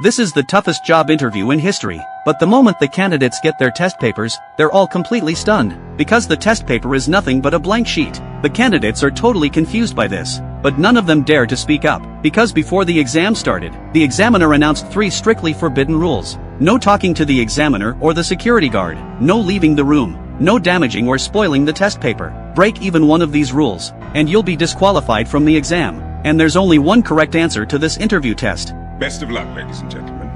This is the toughest job interview in history, but the moment the candidates get their test papers, they're all completely stunned, because the test paper is nothing but a blank sheet. The candidates are totally confused by this, but none of them dare to speak up, because before the exam started, the examiner announced 3 strictly forbidden rules. No talking to the examiner or the security guard, no leaving the room, no damaging or spoiling the test paper. Break even one of these rules, and you'll be disqualified from the exam. And there's only one correct answer to this interview test. Best of luck, ladies and gentlemen.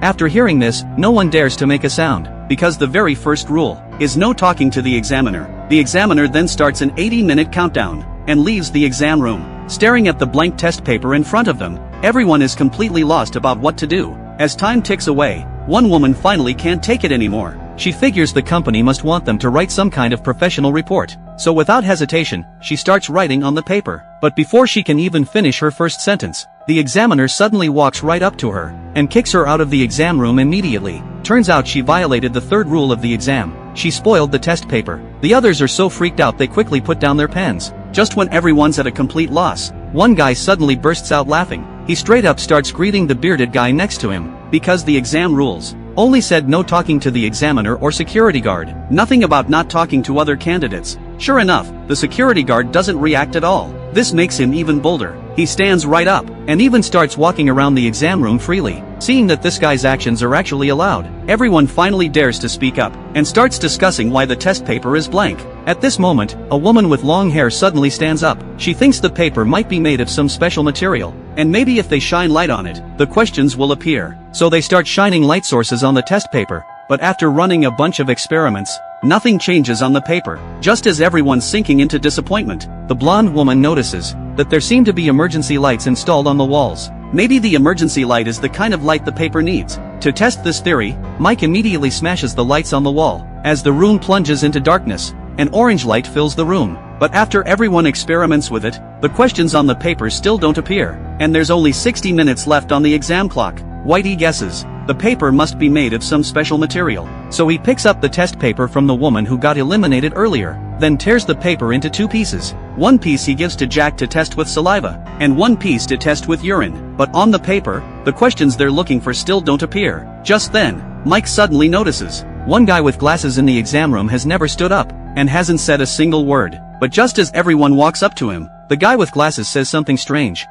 After hearing this, no one dares to make a sound, because the very first rule is no talking to the examiner. The examiner then starts an 80-minute countdown, and leaves the exam room. Staring at the blank test paper in front of them, everyone is completely lost about what to do. As time ticks away, one woman finally can't take it anymore. She figures the company must want them to write some kind of professional report. So without hesitation, she starts writing on the paper. But before she can even finish her first sentence, the examiner suddenly walks right up to her, and kicks her out of the exam room immediately. Turns out she violated the 3rd rule of the exam. She spoiled the test paper. The others are so freaked out they quickly put down their pens. Just when everyone's at a complete loss, one guy suddenly bursts out laughing. He straight up starts greeting the bearded guy next to him, because the exam rules only said no talking to the examiner or security guard. Nothing about not talking to other candidates. Sure enough, the security guard doesn't react at all. This makes him even bolder. He stands right up, and even starts walking around the exam room freely. Seeing that this guy's actions are actually allowed, everyone finally dares to speak up, and starts discussing why the test paper is blank. At this moment, a woman with long hair suddenly stands up. She thinks the paper might be made of some special material, and maybe if they shine light on it, the questions will appear. So they start shining light sources on the test paper, but after running a bunch of experiments, nothing changes on the paper. Just as everyone's sinking into disappointment, the blonde woman notices that there seem to be emergency lights installed on the walls. Maybe the emergency light is the kind of light the paper needs. To test this theory, Mike immediately smashes the lights on the wall. As the room plunges into darkness, an orange light fills the room. But after everyone experiments with it, the questions on the paper still don't appear, and there's only 60 minutes left on the exam clock. Whitey guesses the paper must be made of some special material. So he picks up the test paper from the woman who got eliminated earlier, then tears the paper into 2 pieces. One piece he gives to Jack to test with saliva, and one piece to test with urine. But on the paper, the questions they're looking for still don't appear. Just then, Mike suddenly notices one guy with glasses in the exam room has never stood up, and hasn't said a single word. But just as everyone walks up to him, the guy with glasses says something strange.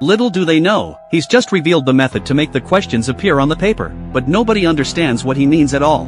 Little do they know, he's just revealed the method to make the questions appear on the paper, but nobody understands what he means at all.